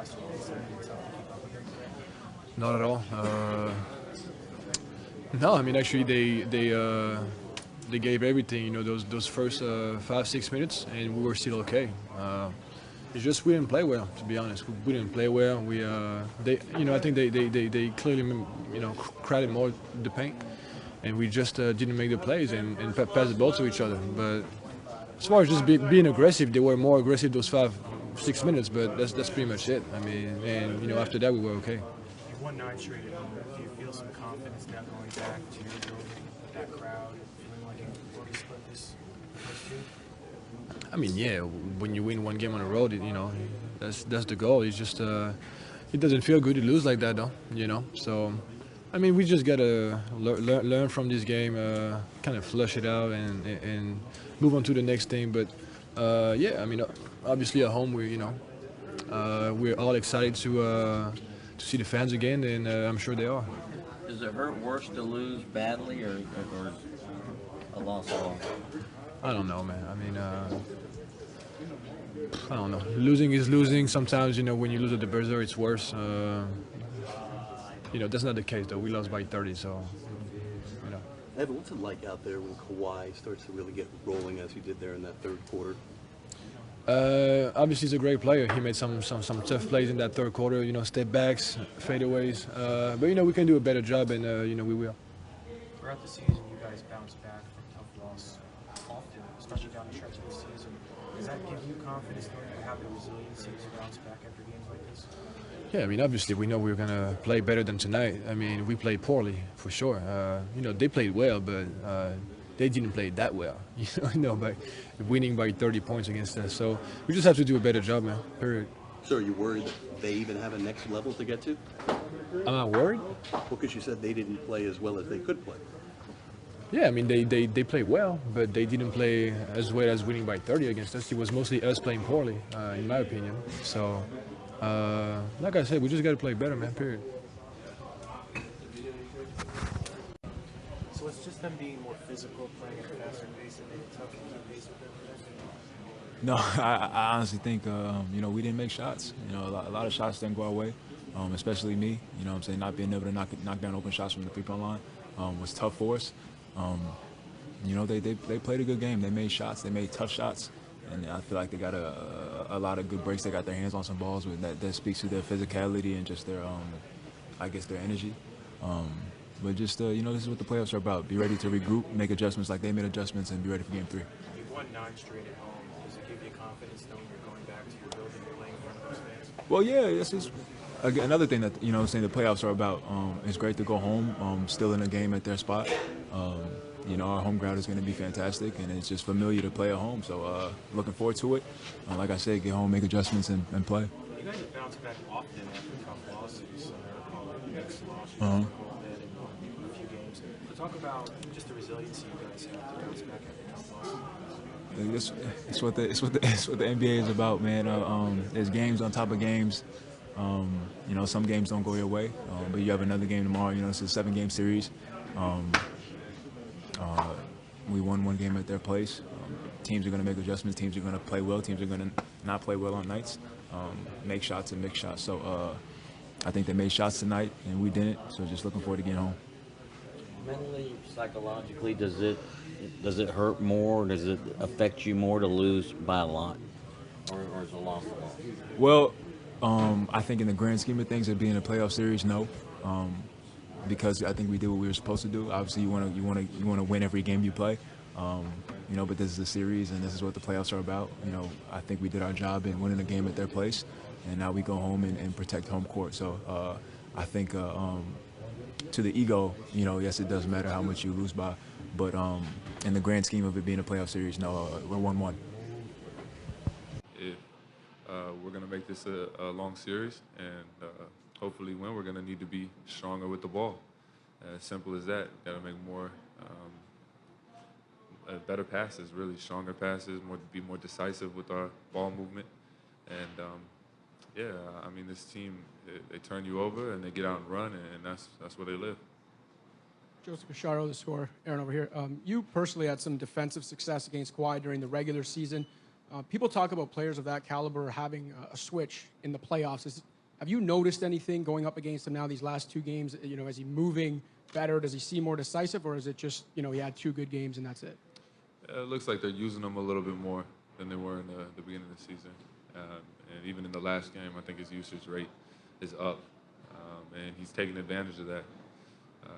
last few days? Has it been tough to keep up with them? Not at all. No, I mean actually they gave everything. You know those first 5-6 minutes, and we were still okay. It's just we didn't play well, to be honest. We didn't play well. I think they clearly, crowded more the paint, and we just didn't make the plays and pass the ball to each other. But as far as just being aggressive, they were more aggressive those 5-6 minutes. But that's pretty much it. I mean, and after that we were okay. You've won 9 straight at home. Do you feel some confidence now going back to your building with that crowd, feeling like you can already split this first two? I mean, yeah, when you win one game on the road, that's the goal. It's just it doesn't feel good to lose like that, though. So I mean, we just gotta learn from this game, kind of flush it out, and move on to the next thing. But yeah, I mean, obviously at home we're all excited to see the fans again, and I'm sure they are. Does it hurt worse to lose badly or a loss at all? I don't know, man. I mean, I don't know. Losing is losing. Sometimes, when you lose at the buzzer, it's worse. That's not the case, though. We lost by 30, so, Evan, what's it like out there when Kawhi starts to really get rolling as he did there in that third quarter? Obviously, he's a great player. He made some tough plays in that third quarter, step backs, fadeaways. But, we can do a better job, and, we will. Throughout the season, you guys bounce back from tough loss often, especially down the stretch of the season. Does that give you confidence knowing you have the resiliency to bounce back after games like this? Yeah, I mean, obviously, we know we're going to play better than tonight. I mean, we played poorly, for sure. They played well, but they didn't play that well, by winning by 30 points against us. So we just have to do a better job, man, period. So are you worried that they even have a next level to get to? I'm not worried. Well, because you said they didn't play as well as they could play. Yeah, I mean, they played well, but they didn't play as well as winning by 30 against us. It was mostly us playing poorly, in my opinion. So, like I said, we just got to play better, man, period. So it's just them being more physical, playing at a faster pace, and maybe tough to keep pace with them? No, I honestly think, we didn't make shots. A lot of shots didn't go our way, especially me. Not being able to knock down open shots from the three-point line was tough for us. They played a good game. They made shots. They made tough shots. And I feel like they got a lot of good breaks. They got their hands on some balls that speaks to their physicality and just their, their energy. But just, this is what the playoffs are about. Be ready to regroup, make adjustments like they made adjustments, and be ready for Game 3. You've won 9 straight at home. Does it give you confidence knowing you're going back to your building and playing in front of those fans? Well, yeah, this is another thing that, the playoffs are about. It's great to go home, still in a game at their spot. Our home ground is going to be fantastic, and it's just familiar to play at home. So looking forward to it. Like I said, get home, make adjustments, and play. You guys have bounced back often after tough losses. Next loss, Uh-huh. in a few games. So talk about just the resiliency you guys have to bounce back after tough losses. It's what the NBA is about, man. There's games on top of games. Some games don't go your way, but you have another game tomorrow. It's a 7-game series. We won one game at their place. Teams are going to make adjustments. Teams are going to play well. Teams are going to not play well on nights. Make shots and mix shots. So I think they made shots tonight, and we didn't. So just looking forward to getting home. Mentally, psychologically, does it hurt more? Does it affect you more to lose by a lot, or is a loss a loss? Well, I think in the grand scheme of things, it being a playoff series, no. Because I think we did what we were supposed to do. Obviously, you want to win every game you play. But this is a series, and this is what the playoffs are about. I think we did our job in winning a game at their place, and now we go home and protect home court. So I think to the ego, yes, it does matter how much you lose by, but in the grand scheme of it being a playoff series, no, we're 1-1. If we're going to make this a long series and hopefully win, we're going to need to be stronger with the ball. As simple as that. Got to make more better passes, really stronger passes, be more decisive with our ball movement. And this team, they turn you over and they get out and run, and that's where they live. Joseph Picharo, the scorer. Aaron over here. You personally had some defensive success against Kawhi during the regular season. People talk about players of that caliber having a switch in the playoffs. Have you noticed anything going up against him now these last 2 games? Is he moving better? Does he seem more decisive, or is it just, he had 2 good games and that's it? It looks like they're using him a little bit more than they were in the beginning of the season. And even in the last game, I think his usage rate is up. And he's taking advantage of that.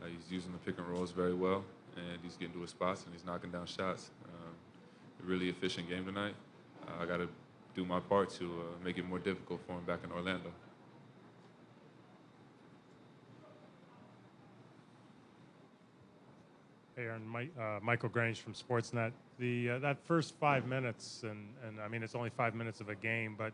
He's using the pick and rolls very well, and he's getting to his spots, and he's knocking down shots. A really efficient game tonight. I got to do my part to make it more difficult for him back in Orlando. Hey, Aaron, Michael Grange from Sportsnet. That first 5 minutes, and I mean it's only 5 minutes of a game, but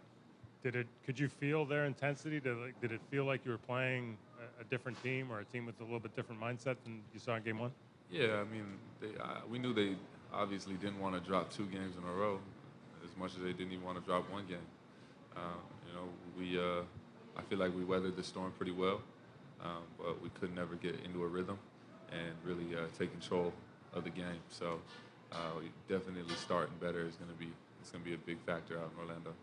could you feel their intensity? Did it feel like you were playing a different team or a team with a little bit different mindset than you saw in game 1? Yeah, I mean, we knew they obviously didn't want to drop 2 games in a row, as much as they didn't even want to drop 1 game. I feel like we weathered the storm pretty well, but we could never get into a rhythm and really take control of the game. So definitely starting better is going to be a big factor out in Orlando.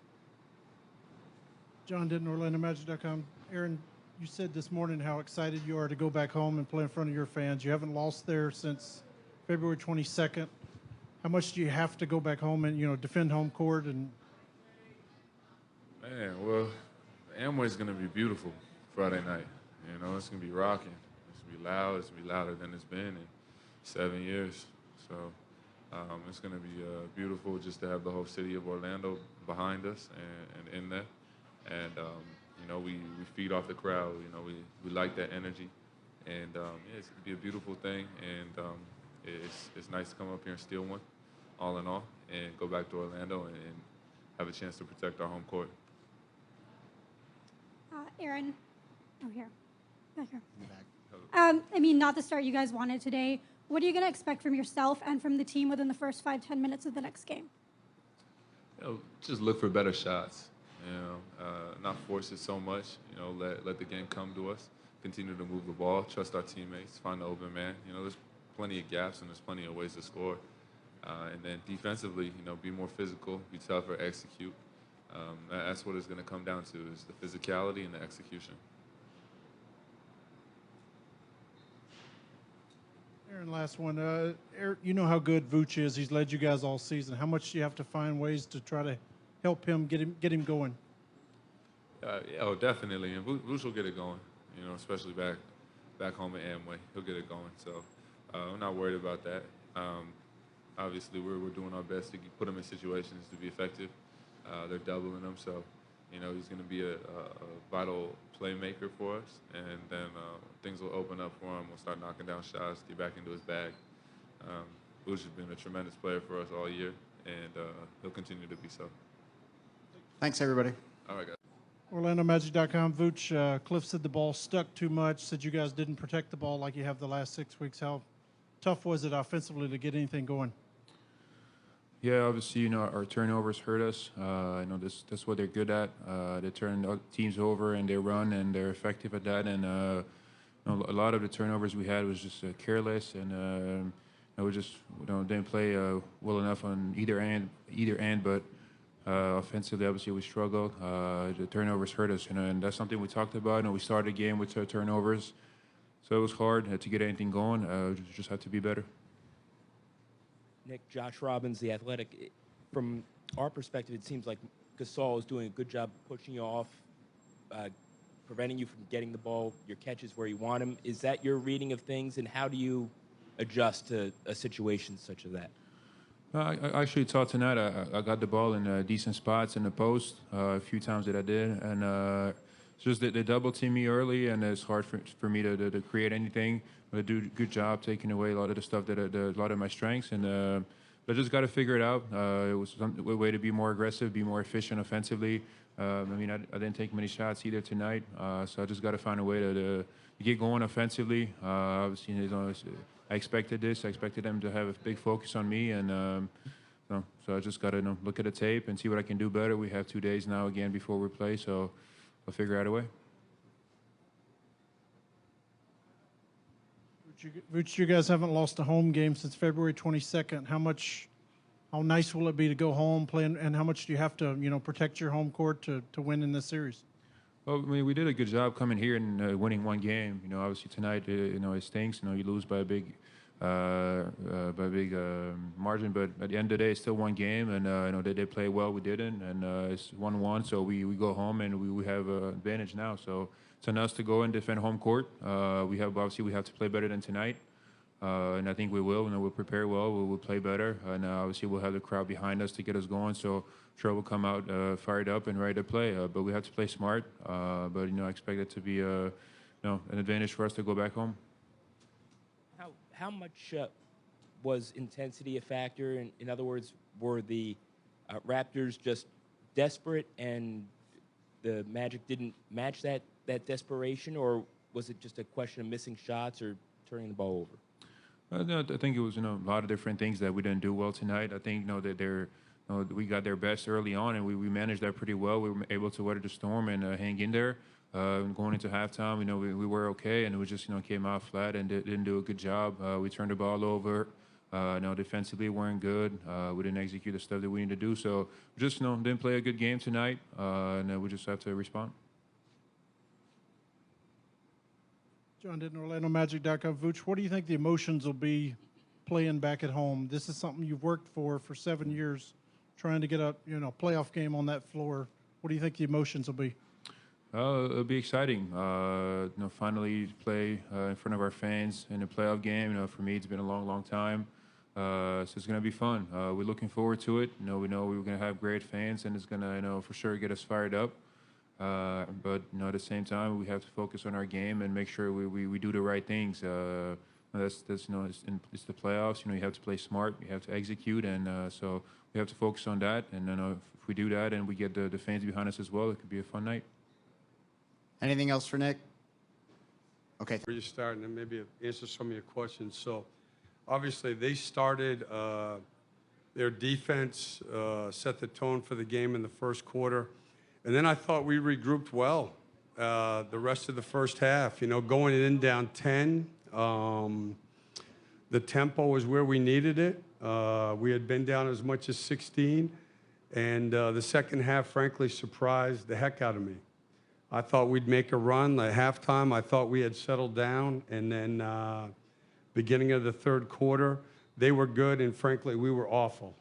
John Denton, OrlandoMagic.com. Aaron, you said this morning how excited you are to go back home and play in front of your fans. You haven't lost there since February 22nd. How much do you have to go back home and defend home court? And man, well, Amway's going to be beautiful Friday night. It's going to be rocking. It's going to be loud. It's going to be louder than it's been in 7 years. So it's going to be beautiful just to have the whole city of Orlando behind us and in there. And we feed off the crowd. We like that energy, and it's going to be a beautiful thing. And it's nice to come up here and steal one, all in all, and go back to Orlando and have a chance to protect our home court. Aaron, back here. Not the start you guys wanted today. What are you going to expect from yourself and from the team within the first 5-10 minutes of the next game? Just look for better shots. Not force it so much. Let the game come to us. Continue to move the ball. Trust our teammates. Find the open man. There's plenty of gaps and there's plenty of ways to score. And then defensively, be more physical, be tougher, execute. That's what it's going to come down to: is the physicality and the execution. Aaron, last one. You know how good Vuce is. He's led you guys all season. How much do you have to find ways to try to help him get him going? Definitely. And Vuce will get it going. Especially back home at Amway, he'll get it going. So I'm not worried about that. Obviously, we're doing our best to put him in situations to be effective. They're doubling him, so he's going to be a vital playmaker for us. And then things will open up for him. We'll start knocking down shots, get back into his bag. Vuce has been a tremendous player for us all year, and he'll continue to be so. Thanks, everybody. All right, guys. OrlandoMagic.com. Vooch, Cliff said the ball stuck too much, said you guys didn't protect the ball like you have the last 6 weeks. How tough was it offensively to get anything going? Yeah, obviously, our turnovers hurt us. I know that's what they're good at. They turn teams over and they run and they're effective at that. And a lot of the turnovers we had was just careless, and we just didn't play well enough on either end. But offensively, obviously, we struggled. The turnovers hurt us, and that's something we talked about. We started the game with turnovers, so it was hard to get anything going. We just had to be better. Nick, Josh Robbins, The Athletic. From our perspective, it seems like Gasol is doing a good job pushing you off, preventing you from getting the ball, your catches where you want them. Is that your reading of things, and how do you adjust to a situation such as that? I actually thought tonight I got the ball in decent spots in the post a few times that I did, and it's just that they double team me early, and it's hard for me to create anything. But I do a good job taking away a lot of the stuff a lot of my strengths, and I just got to figure it out. It was a way to be more aggressive, be more efficient offensively. I didn't take many shots either tonight, so I just got to find a way to get going offensively. Obviously, I expected this. I expected them to have a big focus on me, and so I just got to look at the tape and see what I can do better. We have 2 days now again before we play, so I'll figure out a way. Vuce, you guys haven't lost a home game since February 22nd. How nice will it be to go home, play, and how much do you have to, protect your home court to win in this series? Well, I mean, we did a good job coming here and winning one game. You know, obviously tonight, you know, it stinks. You know, you lose by a big, margin, but at the end of the day, it's still one game, and you know they played well, we didn't, and it's 1-1. So we go home and we have an advantage now. So it's on us to go and defend home court. We have to play better than tonight. And I think we will. You know, we'll prepare well. We'll play better, and obviously we'll have the crowd behind us to get us going. So sure we'll come out fired up and ready to play. But we have to play smart. But you know, I expect it to be you know, an advantage for us to go back home. How much was intensity a factor? In other words, were the Raptors just desperate and the Magic didn't match that desperation, or was it just a question of missing shots or turning the ball over? No, I think it was, you know, a lot of different things that we didn't do well tonight. I think, you know, that we got their best early on, and we managed that pretty well. We were able to weather the storm and hang in there. Going into halftime, you know, we were okay, and we just, you know, came out flat and didn't do a good job. We turned the ball over. You know, defensively we weren't good. We didn't execute the stuff that we needed to do. So we just, you know, didn't play a good game tonight, and we just have to respond. John Denton, OrlandoMagic.com. Vooch, what do you think the emotions will be playing back at home? This is something you've worked for 7 years, trying to get a playoff game on that floor. What do you think the emotions will be? It'll be exciting. You know, finally play in front of our fans in a playoff game. You know, for me, it's been a long, long time. So it's gonna be fun. We're looking forward to it. You know, we know we're gonna have great fans, and it's gonna, you know, for sure get us fired up. But you know, at the same time, we have to focus on our game and make sure we do the right things. That's you know, it's the playoffs. You know, you have to play smart. You have to execute, and so we have to focus on that. And you know, if we do that and we get the fans behind us as well, it could be a fun night. Anything else for Nick? Okay. Where you starting and maybe answer some of your questions. So, obviously, they started their defense, set the tone for the game in the first quarter. And then I thought we regrouped well the rest of the first half. You know, going in down 10, the tempo was where we needed it. We had been down as much as 16. And the second half, frankly, surprised the heck out of me. I thought we'd make a run at halftime. I thought we had settled down. And then beginning of the third quarter, they were good. And frankly, we were awful,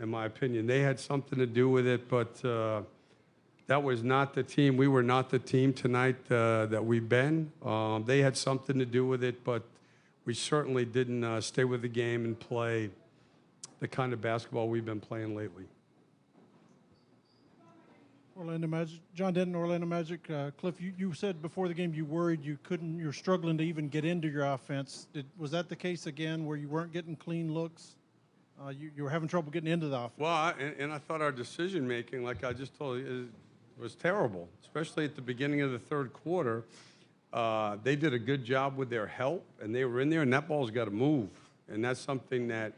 in my opinion. They had something to do with it, but that was not the team. We were not the team tonight that we've been. They had something to do with it, but we certainly didn't stay with the game and play the kind of basketball we've been playing lately. Orlando Magic, John Denton, Orlando Magic. Cliff, you said before the game you worried you're struggling to even get into your offense. Was that the case again, where you weren't getting clean looks? You were having trouble getting into the offense. Well, I thought our decision making, like I just told you, was terrible, especially at the beginning of the third quarter. They did a good job with their help, and they were in there, and that ball's got to move. And that's something that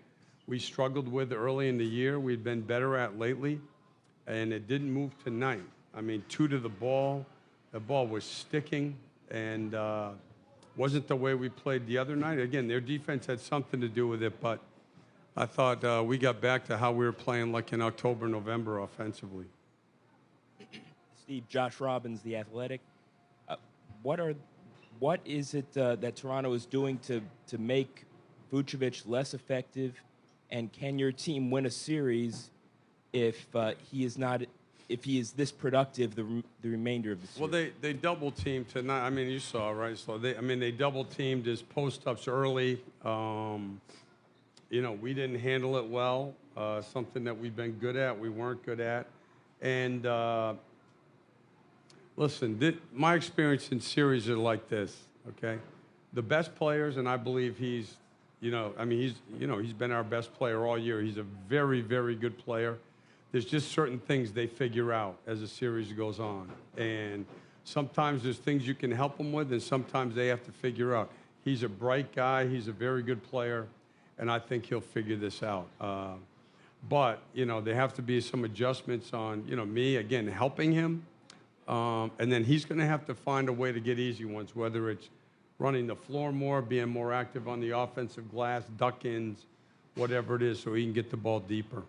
we struggled with early in the year. We'd been better at lately, and it didn't move tonight. I mean, 2 to the ball was sticking, and wasn't the way we played the other night. Again, their defense had something to do with it, but I thought we got back to how we were playing like in October, November offensively. Steve, Josh Robbins, The Athletic. What is it that Toronto is doing to make Vucevic less effective, and can your team win a series if he is this productive the remainder of the series? Well, they double teamed tonight. I mean, you saw, right? So they double teamed his post ups early. You know, we didn't handle it well. Something that we've been good at, we weren't good at. And listen, my experience in series are like this. Okay, the best players, and I believe he's been our best player all year. He's a very, very good player. There's just certain things they figure out as the series goes on. And sometimes there's things you can help them with, and sometimes they have to figure out. He's a bright guy. He's a very good player, and I think he'll figure this out. But, you know, there have to be some adjustments on, you know, me, again, helping him. And then he's going to have to find a way to get easy ones, whether it's running the floor more, being more active on the offensive glass, duck-ins, whatever it is, so he can get the ball deeper.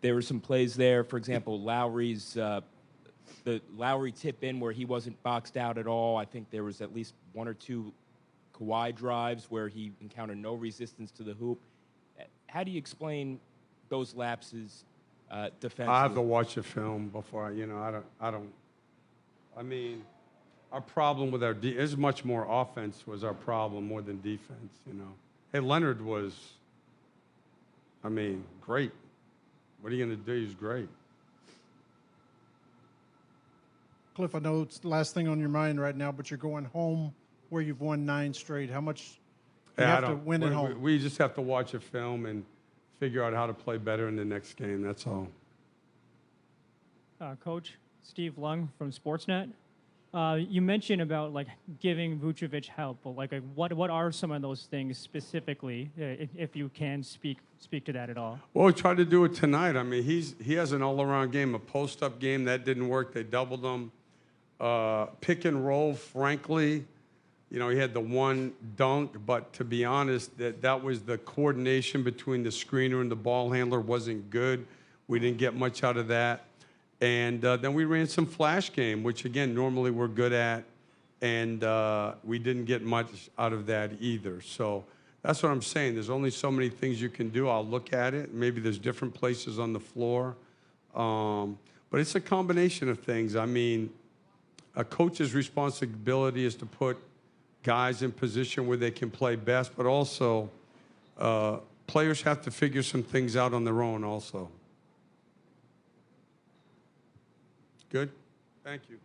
there were some plays there. For example, Lowry's the Lowry tip in where he wasn't boxed out at all. I think there was at least 1 or 2 Kawhi drives where he encountered no resistance to the hoop. How do you explain those lapses defensively? I have to watch the film before I mean, our problem with is much more offense was our problem more than defense, Hey, Leonard was, great. What are you going to do? He's great. Cliff, I know it's the last thing on your mind right now, but you're going home where you've won 9 straight. How much do you have to win at home? We just have to watch a film and figure out how to play better in the next game. That's all. Coach Steve Lung from Sportsnet. You mentioned about giving Vucevic help, but what are some of those things specifically, if you can speak to that at all? Well, we tried to do it tonight. He has an all-around game, a post-up game that didn't work. They doubled him. Pick and roll, frankly, he had the one dunk, but to be honest, that was the coordination between the screener and the ball handler wasn't good. We didn't get much out of that. And then we ran some flash game, which, again, normally we're good at, and we didn't get much out of that either. So that's what I'm saying. There's only so many things you can do. I'll look at it. Maybe there's different places on the floor. But it's a combination of things. A coach's responsibility is to put guys in position where they can play best, but also players have to figure some things out on their own also. Good? Thank you.